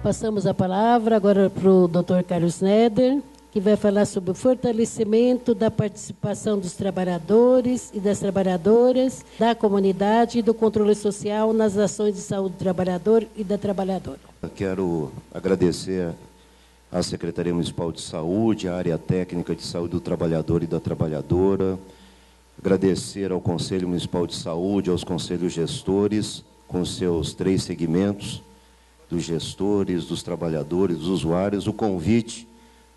Passamos a palavra agora para o Dr. Carlos Neder, que vai falar sobre o fortalecimento da participação dos trabalhadores e das trabalhadoras, da comunidade e do controle social nas ações de saúde do trabalhador e da trabalhadora. Eu quero agradecer à Secretaria Municipal de Saúde, à área técnica de saúde do trabalhador e da trabalhadora, agradecer ao Conselho Municipal de Saúde, aos conselhos gestores, com seus 3 segmentos, dos gestores, dos trabalhadores, dos usuários, o convite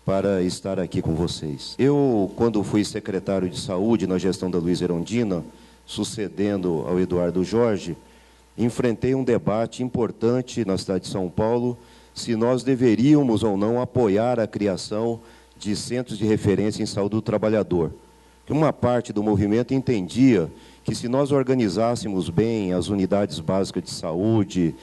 para estar aqui com vocês. Eu, quando fui secretário de Saúde na gestão da Luísa Erondina, sucedendo ao Eduardo Jorge, enfrentei um debate importante na cidade de São Paulo, se nós deveríamos ou não apoiar a criação de centros de referência em saúde do trabalhador. Uma parte do movimento entendia que se nós organizássemos bem as unidades básicas de saúde,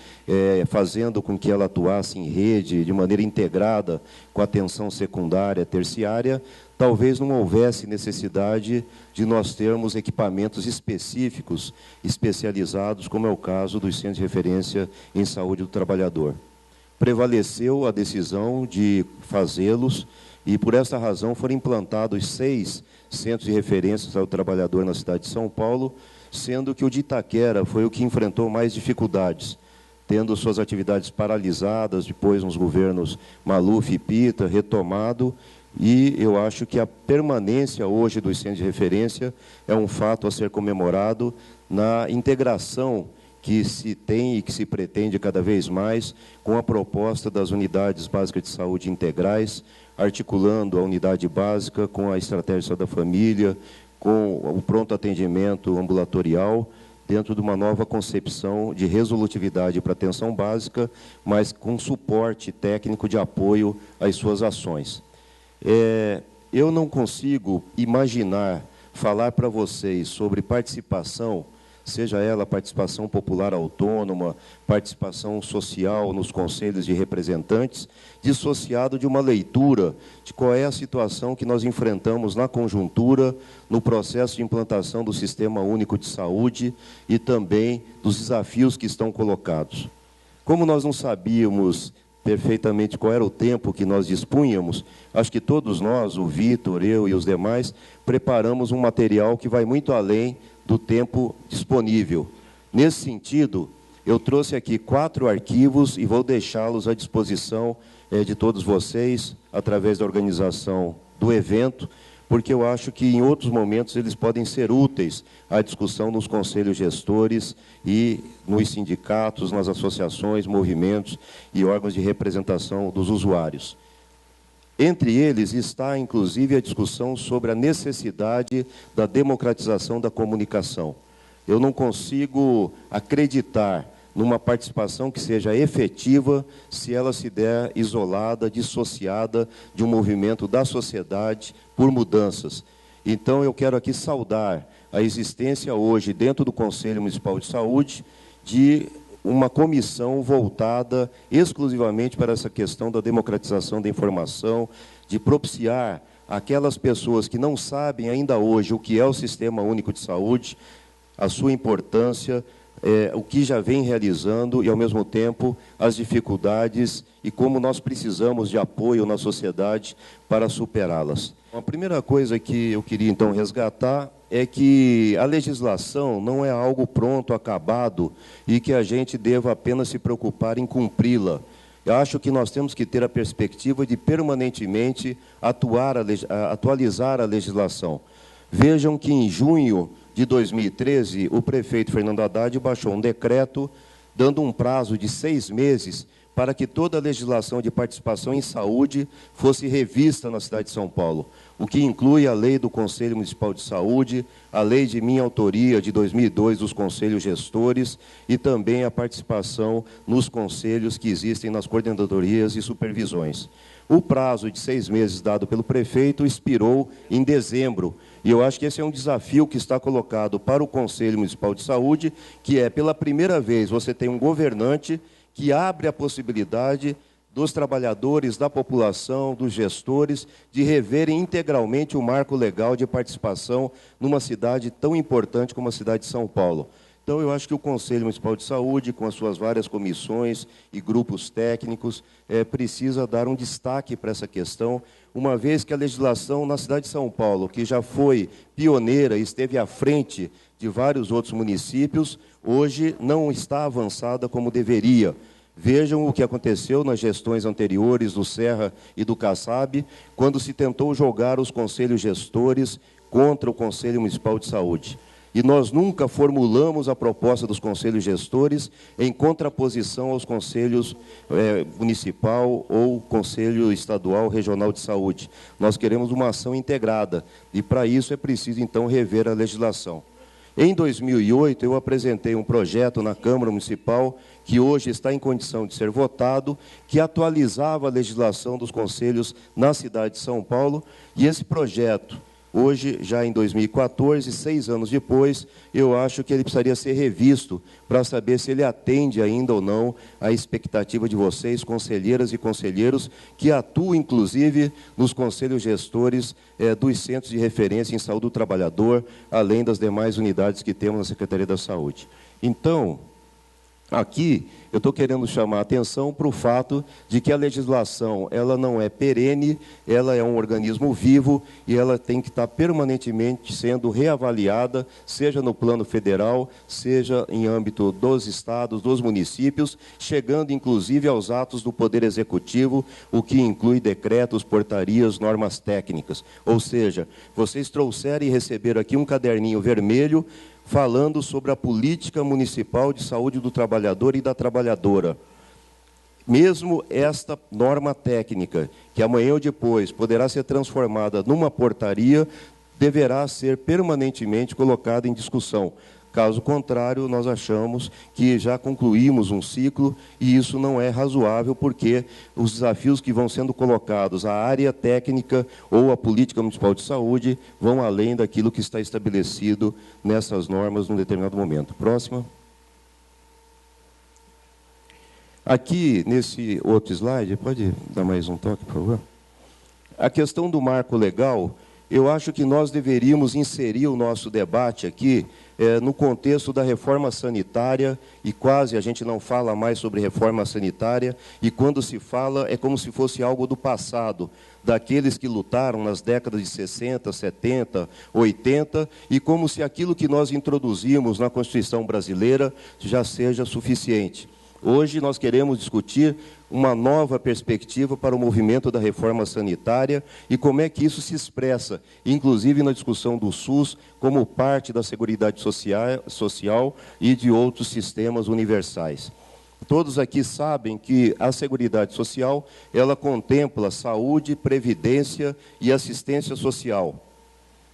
fazendo com que ela atuasse em rede, de maneira integrada com a atenção secundária, terciária, talvez não houvesse necessidade de nós termos equipamentos específicos, especializados, como é o caso dos centros de referência em saúde do trabalhador. Prevaleceu a decisão de fazê-los e, por essa razão, foram implantados 6 centros de referência ao trabalhador na cidade de São Paulo, sendo que o de Itaquera foi o que enfrentou mais dificuldades, tendo suas atividades paralisadas, depois nos governos Maluf e Pita, retomado, e eu acho que a permanência hoje dos centros de referência é um fato a ser comemorado na integração que se tem e que se pretende cada vez mais com a proposta das unidades básicas de saúde integrais, articulando a unidade básica com a estratégia da família, com o pronto atendimento ambulatorial, dentro de uma nova concepção de resolutividade para a atenção básica, mas com suporte técnico de apoio às suas ações. Eu não consigo imaginar, falar para vocês sobre participação, seja ela participação popular autônoma, participação social nos conselhos de representantes, dissociado de uma leitura de qual é a situação que nós enfrentamos na conjuntura, no processo de implantação do Sistema Único de Saúde e também dos desafios que estão colocados. Como nós não sabíamos perfeitamente qual era o tempo que nós dispunhamos, acho que todos nós, o Vitor, eu e os demais, preparamos um material que vai muito além do tempo disponível. Nesse sentido, eu trouxe aqui 4 arquivos e vou deixá-los à disposição de todos vocês, através da organização do evento, porque eu acho que em outros momentos eles podem ser úteis à discussão nos conselhos gestores e nos sindicatos, nas associações, movimentos e órgãos de representação dos usuários. Entre eles está, inclusive, a discussão sobre a necessidade da democratização da comunicação. Eu não consigo acreditar numa participação que seja efetiva se ela se der isolada, dissociada de um movimento da sociedade por mudanças. Então, eu quero aqui saudar a existência hoje, dentro do Conselho Municipal de Saúde, de uma comissão voltada exclusivamente para essa questão da democratização da informação, de propiciar aquelas pessoas que não sabem ainda hoje o que é o Sistema Único de Saúde, a sua importância, o que já vem realizando e, ao mesmo tempo, as dificuldades e como nós precisamos de apoio na sociedade para superá-las. A primeira coisa que eu queria, então, resgatar é que a legislação não é algo pronto, acabado, e que a gente deva apenas se preocupar em cumpri-la. Eu acho que nós temos que ter a perspectiva de permanentemente atualizar a legislação. Vejam que em junho de 2013, o prefeito Fernando Haddad baixou um decreto dando um prazo de 6 meses para que toda a legislação de participação em saúde fosse revista na cidade de São Paulo, o que inclui a lei do Conselho Municipal de Saúde, a lei de minha autoria de 2002 dos conselhos gestores e também a participação nos conselhos que existem nas coordenadorias e supervisões. O prazo de 6 meses dado pelo prefeito expirou em dezembro, e eu acho que esse é um desafio que está colocado para o Conselho Municipal de Saúde, que é, pela primeira vez, você tem um governante que abre a possibilidade dos trabalhadores, da população, dos gestores, de reverem integralmente o marco legal de participação numa cidade tão importante como a cidade de São Paulo. Então, eu acho que o Conselho Municipal de Saúde, com as suas várias comissões e grupos técnicos, precisa dar um destaque para essa questão, uma vez que a legislação na cidade de São Paulo, que já foi pioneira e esteve à frente de vários outros municípios, hoje não está avançada como deveria. Vejam o que aconteceu nas gestões anteriores do Serra e do Kassab, quando se tentou jogar os conselhos gestores contra o Conselho Municipal de Saúde. E nós nunca formulamos a proposta dos conselhos gestores em contraposição aos conselhos municipal ou conselho estadual, regional de saúde. Nós queremos uma ação integrada e, para isso, é preciso, então, rever a legislação. Em 2008, eu apresentei um projeto na Câmara Municipal, que hoje está em condição de ser votado, que atualizava a legislação dos conselhos na cidade de São Paulo, e esse projeto, hoje, já em 2014, 6 anos depois, eu acho que ele precisaria ser revisto para saber se ele atende ainda ou não à expectativa de vocês, conselheiras e conselheiros, que atuam, inclusive, nos conselhos gestores dos centros de referência em saúde do trabalhador, além das demais unidades que temos na Secretaria da Saúde. Então, aqui, eu estou querendo chamar a atenção para o fato de que a legislação ela não é perene, ela é um organismo vivo e ela tem que estar permanentemente sendo reavaliada, seja no plano federal, seja em âmbito dos estados, dos municípios, chegando inclusive aos atos do Poder Executivo, o que inclui decretos, portarias, normas técnicas. Ou seja, vocês trouxeram e receberam aqui um caderninho vermelho falando sobre a política municipal de saúde do trabalhador e da trabalhadora. Mesmo esta norma técnica, que amanhã ou depois poderá ser transformada numa portaria, deverá ser permanentemente colocada em discussão. Caso contrário, nós achamos que já concluímos um ciclo e isso não é razoável, porque os desafios que vão sendo colocados à área técnica ou à política municipal de saúde vão além daquilo que está estabelecido nessas normas num determinado momento. Próxima. Aqui, nesse outro slide, pode dar mais um toque, por favor? A questão do marco legal, eu acho que nós deveríamos inserir o nosso debate aqui no contexto da reforma sanitária, e quase a gente não fala mais sobre reforma sanitária, e quando se fala é como se fosse algo do passado, daqueles que lutaram nas décadas de 60, 70, 80, e como se aquilo que nós introduzimos na Constituição brasileira já seja suficiente. Hoje nós queremos discutir uma nova perspectiva para o movimento da reforma sanitária e como é que isso se expressa, inclusive na discussão do SUS, como parte da Seguridade Social e de outros sistemas universais. Todos aqui sabem que a Seguridade Social, ela contempla saúde, previdência e assistência social.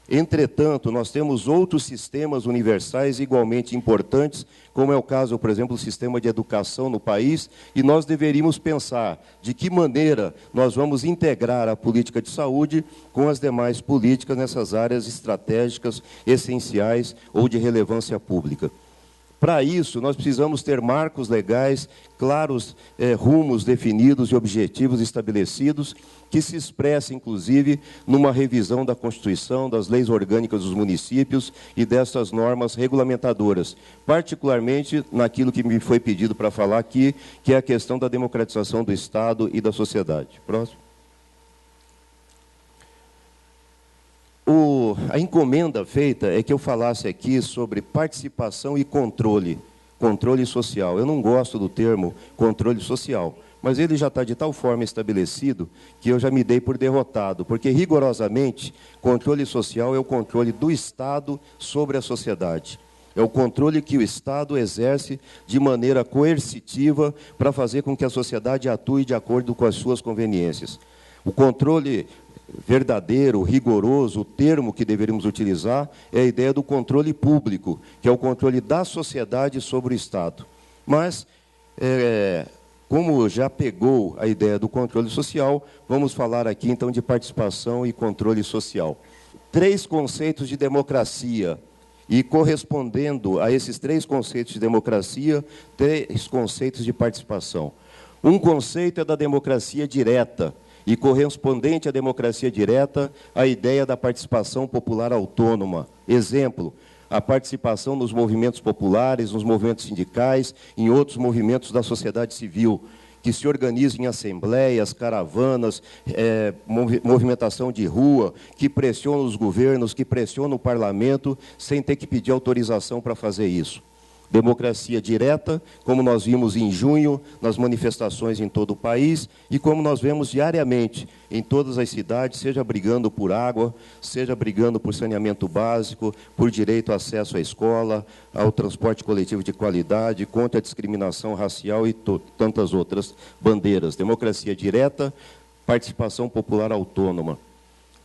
Entretanto, nós temos outros sistemas universais igualmente importantes, como é o caso, por exemplo, do sistema de educação no país, e nós deveríamos pensar de que maneira nós vamos integrar a política de saúde com as demais políticas nessas áreas estratégicas, essenciais ou de relevância pública. Para isso, nós precisamos ter marcos legais, claros rumos definidos e objetivos estabelecidos, que se expressem, inclusive, numa revisão da Constituição, das leis orgânicas dos municípios e dessas normas regulamentadoras, particularmente naquilo que me foi pedido para falar aqui, que é a questão da democratização do Estado e da sociedade. Próximo. A encomenda feita é que eu falasse aqui sobre participação e controle social. Eu não gosto do termo controle social, mas ele já está de tal forma estabelecido que eu já me dei por derrotado, porque rigorosamente controle social é o controle do Estado sobre a sociedade. É o controle que o Estado exerce de maneira coercitiva para fazer com que a sociedade atue de acordo com as suas conveniências. O controle verdadeiro, rigoroso, o termo que deveríamos utilizar é a ideia do controle público, que é o controle da sociedade sobre o Estado. Mas, como já pegou a ideia do controle social, vamos falar aqui então de participação e controle social. 3 conceitos de democracia, e correspondendo a esses 3 conceitos de democracia, 3 conceitos de participação. Um conceito é da democracia direta, e correspondente à democracia direta, a ideia da participação popular autônoma. Exemplo, a participação nos movimentos populares, nos movimentos sindicais, em outros movimentos da sociedade civil, que se organizam em assembleias, caravanas, movimentação de rua, que pressionam os governos, que pressionam o parlamento, sem ter que pedir autorização para fazer isso. Democracia direta, como nós vimos em junho, nas manifestações em todo o país, e como nós vemos diariamente em todas as cidades, seja brigando por água, seja brigando por saneamento básico, por direito ao acesso à escola, ao transporte coletivo de qualidade, contra a discriminação racial e tantas outras bandeiras. Democracia direta, participação popular autônoma.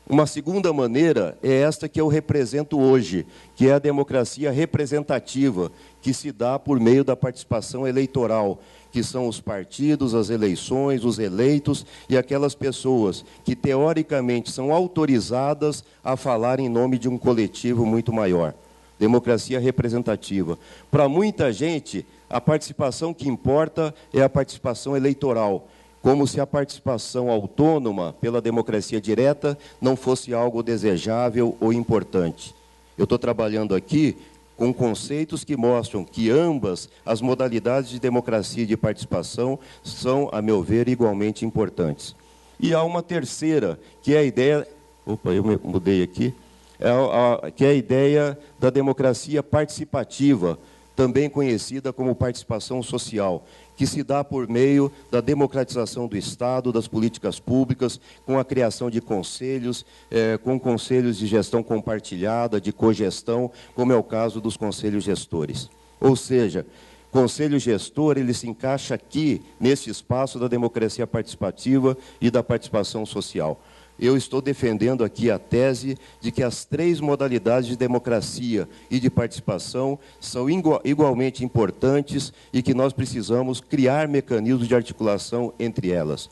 Uma segunda maneira é esta que eu represento hoje, que é a democracia representativa, que se dá por meio da participação eleitoral, que são os partidos, as eleições, os eleitos e aquelas pessoas que, teoricamente, são autorizadas a falar em nome de um coletivo muito maior. Democracia representativa. Para muita gente, a participação que importa é a participação eleitoral, como se a participação autônoma pela democracia direta não fosse algo desejável ou importante. Eu estou trabalhando aqui com conceitos que mostram que ambas as modalidades de democracia e de participação são, a meu ver, igualmente importantes. E há uma terceira, que é a ideia... Opa, eu mudei aqui. Que é a ideia da democracia participativa, também conhecida como participação social, que se dá por meio da democratização do Estado, das políticas públicas, com a criação de conselhos, com conselhos de gestão compartilhada, de cogestão, como é o caso dos conselhos gestores. Ou seja, conselho gestor, ele se encaixa aqui, nesse espaço da democracia participativa e da participação social. Eu estou defendendo aqui a tese de que as três modalidades de democracia e de participação são igualmente importantes e que nós precisamos criar mecanismos de articulação entre elas.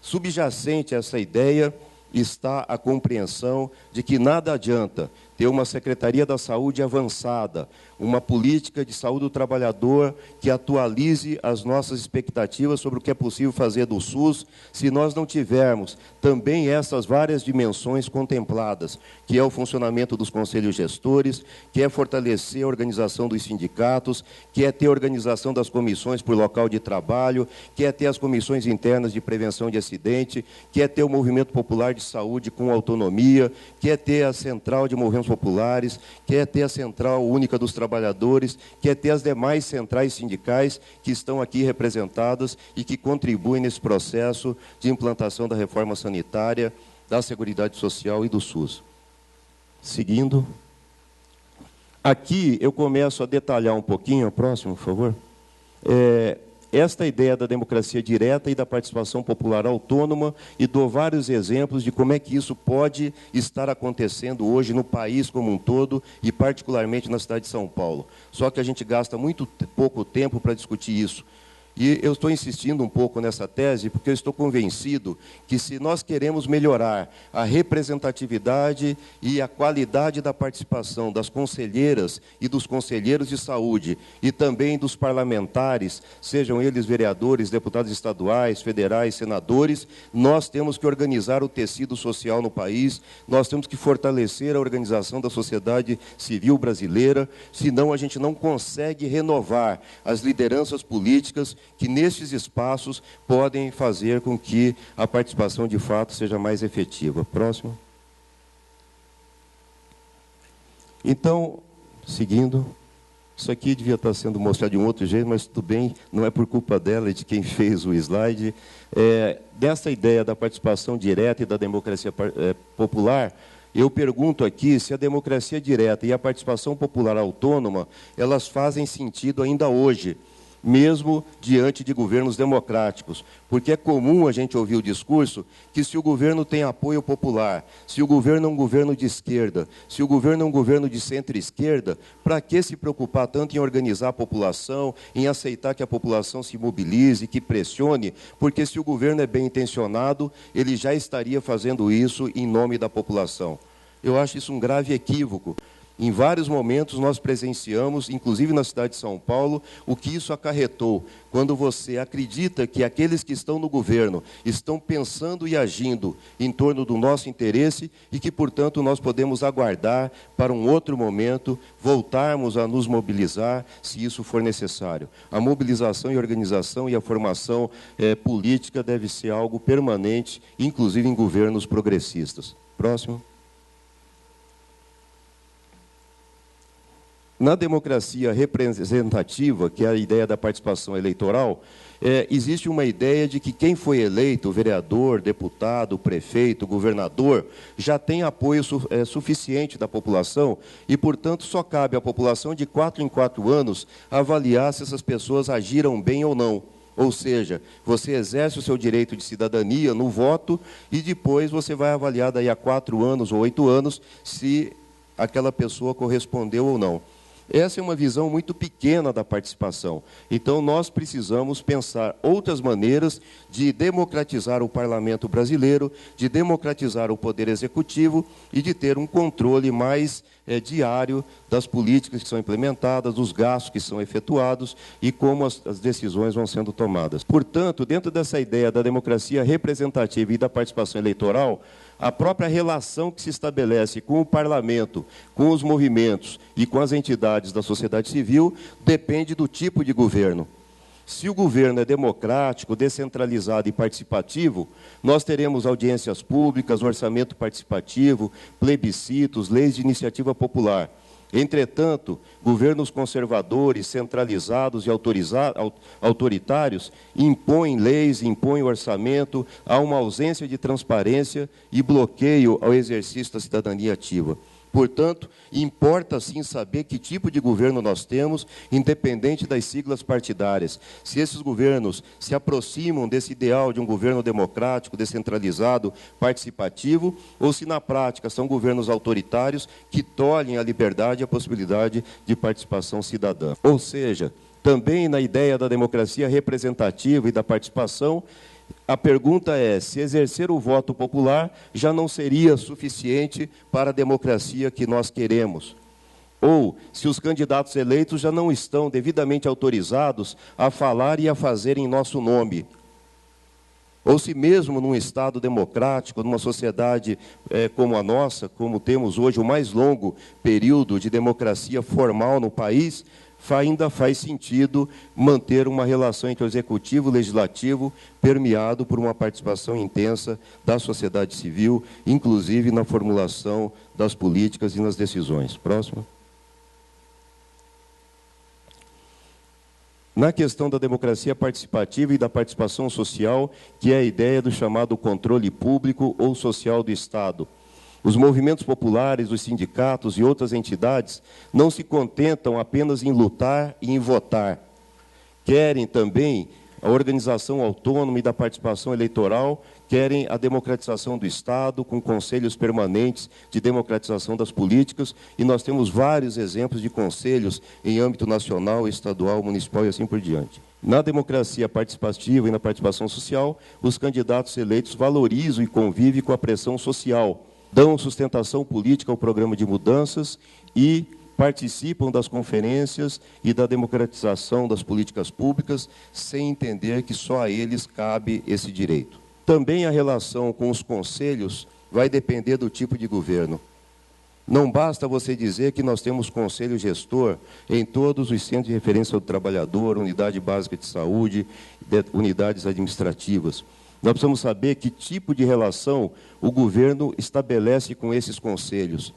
Subjacente a essa ideia está a compreensão de que nada adianta ter uma Secretaria da Saúde avançada, uma política de saúde do trabalhador que atualize as nossas expectativas sobre o que é possível fazer do SUS, se nós não tivermos também essas várias dimensões contempladas, que é o funcionamento dos conselhos gestores, que é fortalecer a organização dos sindicatos, que é ter a organização das comissões por local de trabalho, que é ter as comissões internas de prevenção de acidente, que é ter o movimento popular de saúde com autonomia, que é ter a central de movimentos populares, que é ter a central única dos trabalhadores, que é ter as demais centrais sindicais que estão aqui representadas e que contribuem nesse processo de implantação da reforma sanitária, da Seguridade Social e do SUS. Seguindo. Aqui eu começo a detalhar um pouquinho, próximo, por favor. Esta ideia da democracia direta e da participação popular autônoma, e dou vários exemplos de como é que isso pode estar acontecendo hoje no país como um todo e particularmente na cidade de São Paulo. Só que a gente gasta muito pouco tempo para discutir isso. E eu estou insistindo um pouco nessa tese porque eu estou convencido que se nós queremos melhorar a representatividade e a qualidade da participação das conselheiras e dos conselheiros de saúde e também dos parlamentares, sejam eles vereadores, deputados estaduais, federais, senadores, nós temos que organizar o tecido social no país, nós temos que fortalecer a organização da sociedade civil brasileira, senão a gente não consegue renovar as lideranças políticas que nesses espaços podem fazer com que a participação de fato seja mais efetiva. Próximo. Então, seguindo, isso aqui devia estar sendo mostrado de um outro jeito, mas tudo bem, não é por culpa dela e de quem fez o slide. Dessa ideia da participação direta e da democracia popular, eu pergunto aqui se a democracia direta e a participação popular autônoma, elas fazem sentido ainda hoje, mesmo diante de governos democráticos, porque é comum a gente ouvir o discurso que se o governo tem apoio popular, se o governo é um governo de esquerda, se o governo é um governo de centro-esquerda, para que se preocupar tanto em organizar a população, em aceitar que a população se mobilize, que pressione, porque se o governo é bem intencionado, ele já estaria fazendo isso em nome da população. Eu acho isso um grave equívoco. Em vários momentos nós presenciamos, inclusive na cidade de São Paulo, o que isso acarretou. Quando você acredita que aqueles que estão no governo estão pensando e agindo em torno do nosso interesse e que, portanto, nós podemos aguardar para um outro momento, voltarmos a nos mobilizar, se isso for necessário. A mobilização e organização e a formação política deve ser algo permanente, inclusive em governos progressistas. Próximo. Na democracia representativa, que é a ideia da participação eleitoral, existe uma ideia de que quem foi eleito, o vereador, deputado, prefeito, governador, já tem apoio suficiente da população e, portanto, só cabe à população de 4 em 4 anos avaliar se essas pessoas agiram bem ou não. Ou seja, você exerce o seu direito de cidadania no voto e depois você vai avaliar daí a 4 anos ou 8 anos se aquela pessoa correspondeu ou não. Essa é uma visão muito pequena da participação. Então, nós precisamos pensar outras maneiras de democratizar o parlamento brasileiro, de democratizar o poder executivo e de ter um controle mais diário das políticas que são implementadas, dos gastos que são efetuados e como as decisões vão sendo tomadas. Portanto, dentro dessa ideia da democracia representativa e da participação eleitoral, a própria relação que se estabelece com o parlamento, com os movimentos e com as entidades da sociedade civil depende do tipo de governo. Se o governo é democrático, descentralizado e participativo, nós teremos audiências públicas, orçamento participativo, plebiscitos, leis de iniciativa popular. Entretanto, governos conservadores, centralizados e autoritários impõem leis, impõem orçamento, há uma ausência de transparência e bloqueio ao exercício da cidadania ativa. Portanto, importa sim saber que tipo de governo nós temos, independente das siglas partidárias. Se esses governos se aproximam desse ideal de um governo democrático, descentralizado, participativo, ou se na prática são governos autoritários que tolhem a liberdade e a possibilidade de participação cidadã. Ou seja, também na ideia da democracia representativa e da participação, a pergunta é, se exercer o voto popular já não seria suficiente para a democracia que nós queremos? Ou se os candidatos eleitos já não estão devidamente autorizados a falar e a fazer em nosso nome? Ou se mesmo num Estado democrático, numa sociedade como a nossa, como temos hoje o mais longo período de democracia formal no país, ainda faz sentido manter uma relação entre o executivo e o legislativo permeado por uma participação intensa da sociedade civil, inclusive na formulação das políticas e nas decisões. Próximo. Na questão da democracia participativa e da participação social, que é a ideia do chamado controle público ou social do Estado. Os movimentos populares, os sindicatos e outras entidades não se contentam apenas em lutar e em votar. Querem também a organização autônoma e da participação eleitoral, querem a democratização do Estado, com conselhos permanentes de democratização das políticas, e nós temos vários exemplos de conselhos em âmbito nacional, estadual, municipal e assim por diante. Na democracia participativa e na participação social, os candidatos eleitos valorizam e convivem com a pressão social, dão sustentação política ao programa de mudanças e participam das conferências e da democratização das políticas públicas, sem entender que só a eles cabe esse direito. Também a relação com os conselhos vai depender do tipo de governo. Não basta você dizer que nós temos conselho gestor em todos os centros de referência do trabalhador, unidade básica de saúde, unidades administrativas. Nós precisamos saber que tipo de relação o governo estabelece com esses conselhos.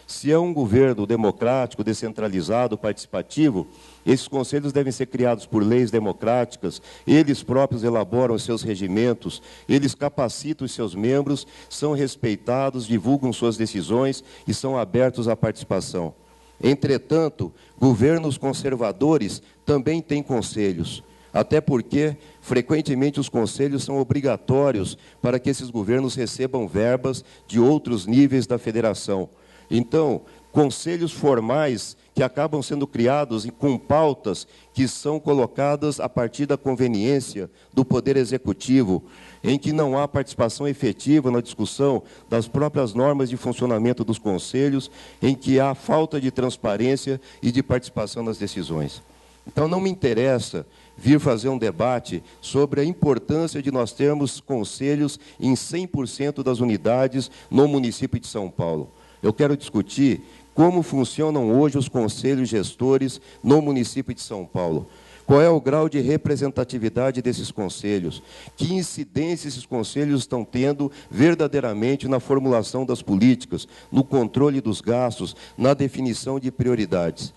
Se é um governo democrático, descentralizado, participativo, esses conselhos devem ser criados por leis democráticas, eles próprios elaboram os seus regimentos, eles capacitam os seus membros, são respeitados, divulgam suas decisões e são abertos à participação. Entretanto, governos conservadores também têm conselhos. Até porque, frequentemente, os conselhos são obrigatórios para que esses governos recebam verbas de outros níveis da federação. Então, conselhos formais que acabam sendo criados com pautas que são colocadas a partir da conveniência do Poder Executivo, em que não há participação efetiva na discussão das próprias normas de funcionamento dos conselhos, em que há falta de transparência e de participação nas decisões. Então, não me interessa vir fazer um debate sobre a importância de nós termos conselhos em 100% das unidades no município de São Paulo. Eu quero discutir como funcionam hoje os conselhos gestores no município de São Paulo. Qual é o grau de representatividade desses conselhos? Que incidência esses conselhos estão tendo verdadeiramente na formulação das políticas, no controle dos gastos, na definição de prioridades?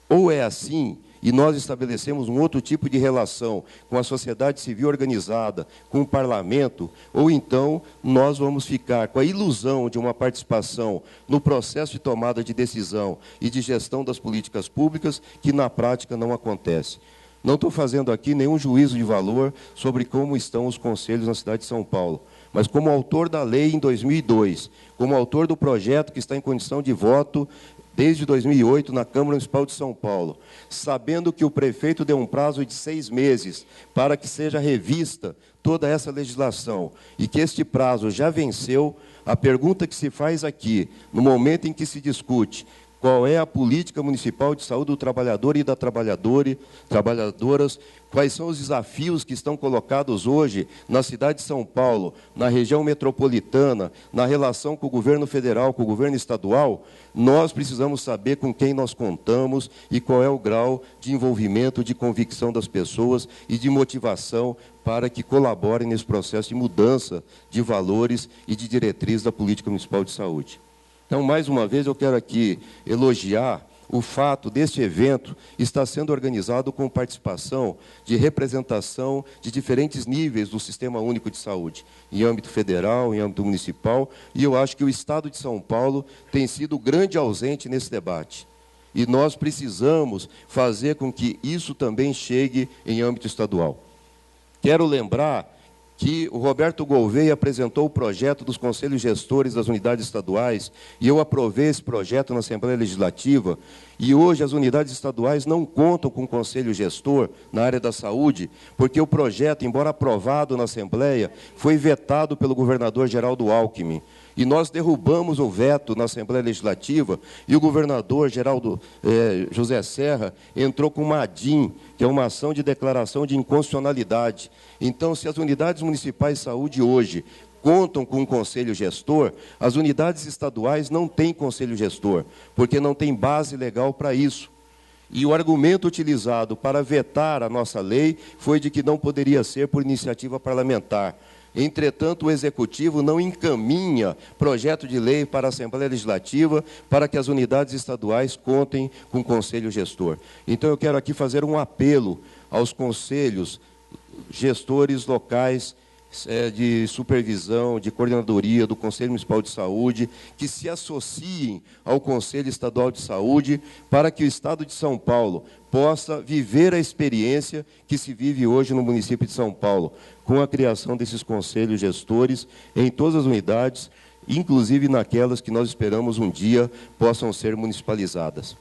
Ou é assim, e nós estabelecemos um outro tipo de relação com a sociedade civil organizada, com o parlamento, ou então nós vamos ficar com a ilusão de uma participação no processo de tomada de decisão e de gestão das políticas públicas, que na prática não acontece. Não estou fazendo aqui nenhum juízo de valor sobre como estão os conselhos na cidade de São Paulo, mas como autor da lei em 2002, como autor do projeto que está em condição de voto desde 2008 na Câmara Municipal de São Paulo, sabendo que o prefeito deu um prazo de 6 meses para que seja revista toda essa legislação e que este prazo já venceu, a pergunta que se faz aqui, no momento em que se discute qual é a política municipal de saúde do trabalhador e da trabalhadoras, quais são os desafios que estão colocados hoje na cidade de São Paulo, na região metropolitana, na relação com o governo federal, com o governo estadual, nós precisamos saber com quem nós contamos e qual é o grau de envolvimento, de convicção das pessoas e de motivação para que colaborem nesse processo de mudança de valores e de diretriz da política municipal de saúde. Então, mais uma vez, eu quero aqui elogiar o fato deste evento estar sendo organizado com participação de representação de diferentes níveis do Sistema Único de Saúde, em âmbito federal, em âmbito municipal, e eu acho que o Estado de São Paulo tem sido grande ausente nesse debate. E nós precisamos fazer com que isso também chegue em âmbito estadual. Quero lembrar que o Roberto Gouveia apresentou o projeto dos conselhos gestores das unidades estaduais, e eu aprovei esse projeto na Assembleia Legislativa, e hoje as unidades estaduais não contam com conselho gestor na área da saúde, porque o projeto, embora aprovado na Assembleia, foi vetado pelo governador Geraldo Alckmin. E nós derrubamos o veto na Assembleia Legislativa, e o governador José Serra entrou com uma ADIM, que é uma ação de declaração de inconstitucionalidade. Então, se as unidades municipais de saúde hoje contam com um conselho gestor, as unidades estaduais não têm conselho gestor, porque não tem base legal para isso. E o argumento utilizado para vetar a nossa lei foi de que não poderia ser por iniciativa parlamentar. Entretanto, o Executivo não encaminha projeto de lei para a Assembleia Legislativa para que as unidades estaduais contem com conselho gestor. Então, eu quero aqui fazer um apelo aos conselhos gestores locais de supervisão, de coordenadoria do Conselho Municipal de Saúde, que se associem ao Conselho Estadual de Saúde para que o Estado de São Paulo possa viver a experiência que se vive hoje no município de São Paulo, com a criação desses conselhos gestores em todas as unidades, inclusive naquelas que nós esperamos um dia possam ser municipalizadas.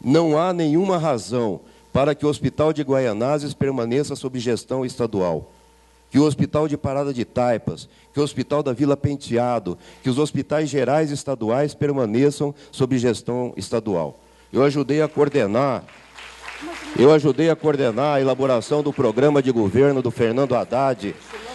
Não há nenhuma razão para que o Hospital de Guaianazes permaneça sob gestão estadual, que o Hospital de Parada de Taipas, que o Hospital da Vila Penteado, que os hospitais gerais estaduais permaneçam sob gestão estadual. Eu ajudei a coordenar a elaboração do programa de governo do Fernando Haddad.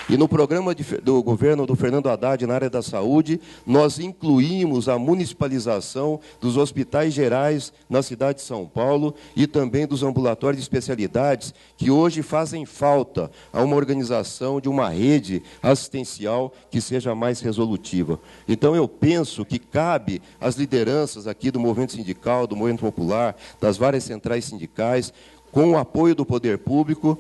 E no programa do governo do Fernando Haddad na área da saúde, nós incluímos a municipalização dos hospitais gerais na cidade de São Paulo e também dos ambulatórios de especialidades, que hoje fazem falta a uma organização de uma rede assistencial que seja mais resolutiva. Então, eu penso que cabe às lideranças aqui do movimento sindical, do movimento popular, das várias centrais sindicais, com o apoio do poder público,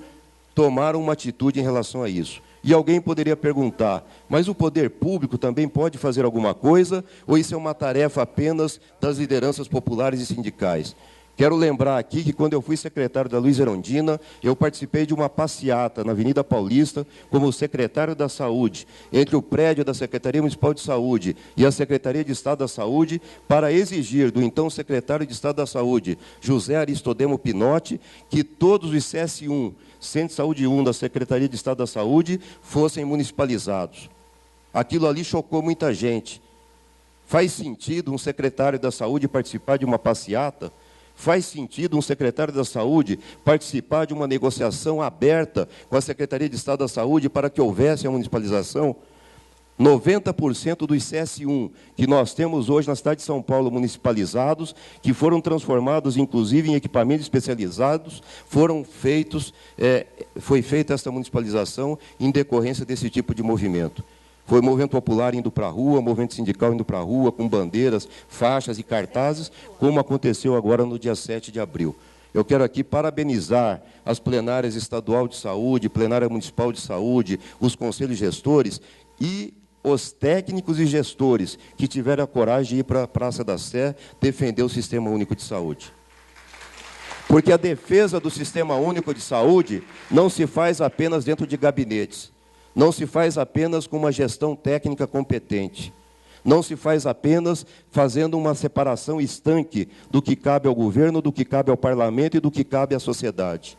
tomar uma atitude em relação a isso. E alguém poderia perguntar, mas o poder público também pode fazer alguma coisa, ou isso é uma tarefa apenas das lideranças populares e sindicais? Quero lembrar aqui que, quando eu fui secretário da Luiza Erundina, eu participei de uma passeata na Avenida Paulista, como secretário da Saúde, entre o prédio da Secretaria Municipal de Saúde e a Secretaria de Estado da Saúde, para exigir do então secretário de Estado da Saúde, José Aristodemo Pinotti, que todos os CS1 Centro de Saúde 1 da Secretaria de Estado da Saúde fossem municipalizados. Aquilo ali chocou muita gente. Faz sentido um secretário da Saúde participar de uma passeata? Faz sentido um secretário da Saúde participar de uma negociação aberta com a Secretaria de Estado da Saúde para que houvesse a municipalização? 90% dos CS1 que nós temos hoje na cidade de São Paulo municipalizados, que foram transformados inclusive em equipamentos especializados, foi feita essa municipalização em decorrência desse tipo de movimento. Foi movimento popular indo para a rua, movimento sindical indo para a rua, com bandeiras, faixas e cartazes, como aconteceu agora no dia 7 de abril. Eu quero aqui parabenizar as plenárias estadual de saúde, plenária municipal de saúde, os conselhos gestores e os técnicos e gestores que tiveram a coragem de ir para a Praça da Sé defender o Sistema Único de Saúde. Porque a defesa do Sistema Único de Saúde não se faz apenas dentro de gabinetes, não se faz apenas com uma gestão técnica competente, não se faz apenas fazendo uma separação estanque do que cabe ao governo, do que cabe ao parlamento e do que cabe à sociedade.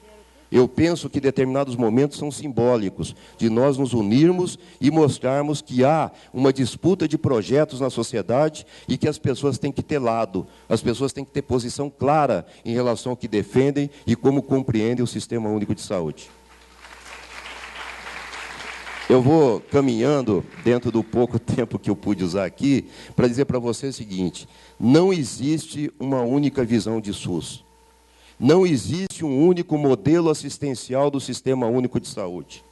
Eu penso que determinados momentos são simbólicos, de nós nos unirmos e mostrarmos que há uma disputa de projetos na sociedade e que as pessoas têm que ter lado, as pessoas têm que ter posição clara em relação ao que defendem e como compreendem o Sistema Único de Saúde. Eu vou caminhando, dentro do pouco tempo que eu pude usar aqui, para dizer para você o seguinte: não existe uma única visão de SUS. Não existe um único modelo assistencial do Sistema Único de Saúde.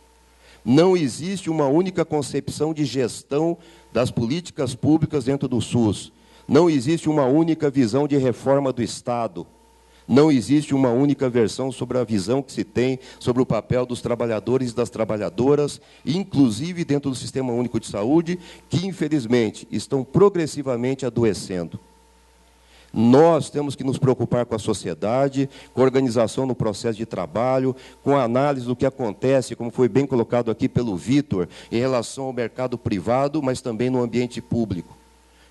Não existe uma única concepção de gestão das políticas públicas dentro do SUS. Não existe uma única visão de reforma do Estado. Não existe uma única versão sobre a visão que se tem sobre o papel dos trabalhadores e das trabalhadoras, inclusive dentro do Sistema Único de Saúde, que, infelizmente, estão progressivamente adoecendo. Nós temos que nos preocupar com a sociedade, com a organização no processo de trabalho, com a análise do que acontece, como foi bem colocado aqui pelo Vitor, em relação ao mercado privado, mas também no ambiente público.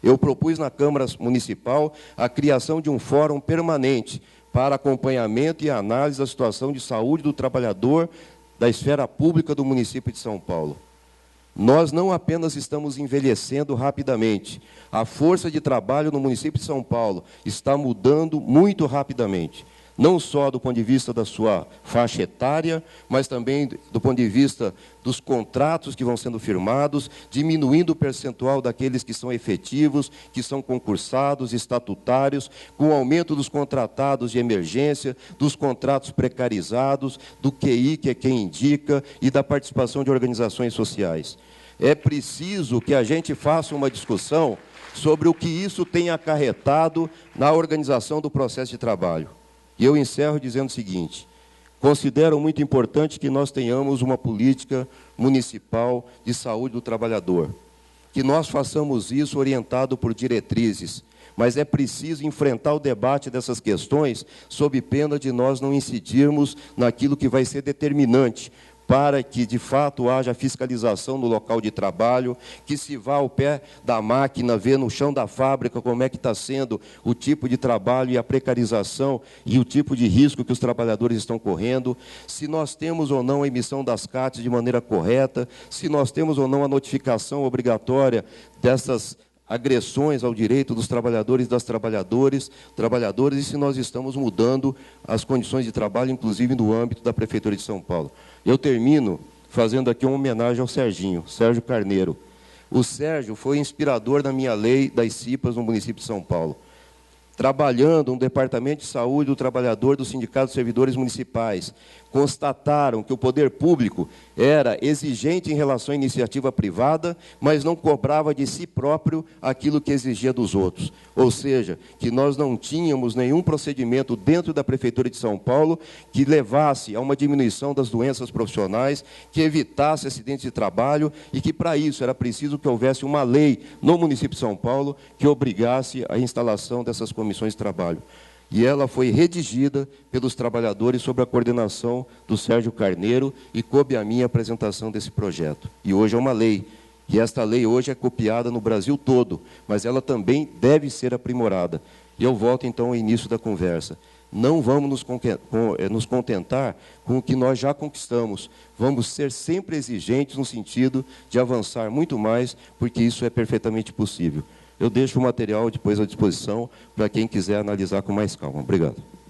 Eu propus na Câmara Municipal a criação de um fórum permanente para acompanhamento e análise da situação de saúde do trabalhador da esfera pública do município de São Paulo. Nós não apenas estamos envelhecendo rapidamente, a força de trabalho no município de São Paulo está mudando muito rapidamente, não só do ponto de vista da sua faixa etária, mas também do ponto de vista dos contratos que vão sendo firmados, diminuindo o percentual daqueles que são efetivos, que são concursados, estatutários, com o aumento dos contratados de emergência, dos contratos precarizados, do QI, que é quem indica, e da participação de organizações sociais. É preciso que a gente faça uma discussão sobre o que isso tem acarretado na organização do processo de trabalho. E eu encerro dizendo o seguinte: considero muito importante que nós tenhamos uma política municipal de saúde do trabalhador, que nós façamos isso orientado por diretrizes, mas é preciso enfrentar o debate dessas questões sob pena de nós não incidirmos naquilo que vai ser determinante para que, de fato, haja fiscalização no local de trabalho, que se vá ao pé da máquina, ver no chão da fábrica como é que está sendo o tipo de trabalho e a precarização e o tipo de risco que os trabalhadores estão correndo, se nós temos ou não a emissão das CATs de maneira correta, se nós temos ou não a notificação obrigatória dessas agressões ao direito dos trabalhadores e das trabalhadoras, e se nós estamos mudando as condições de trabalho, inclusive no âmbito da Prefeitura de São Paulo. Eu termino fazendo aqui uma homenagem ao Serginho, Sérgio Carneiro. O Sérgio foi inspirador da minha lei das CIPAs no município de São Paulo. Trabalhando no Departamento de Saúde do Trabalhador do Sindicato de Servidores Municipais, constataram que o poder público era exigente em relação à iniciativa privada, mas não cobrava de si próprio aquilo que exigia dos outros. Ou seja, que nós não tínhamos nenhum procedimento dentro da Prefeitura de São Paulo que levasse a uma diminuição das doenças profissionais, que evitasse acidentes de trabalho e que, para isso, era preciso que houvesse uma lei no município de São Paulo que obrigasse a instalação dessas comissões de trabalho. E ela foi redigida pelos trabalhadores sob a coordenação do Sérgio Carneiro e coube a minha apresentação desse projeto. E hoje é uma lei, e esta lei hoje é copiada no Brasil todo, mas ela também deve ser aprimorada. E eu volto então ao início da conversa. Não vamos nos contentar com o que nós já conquistamos. Vamos ser sempre exigentes no sentido de avançar muito mais, porque isso é perfeitamente possível. Eu deixo o material depois à disposição para quem quiser analisar com mais calma. Obrigado.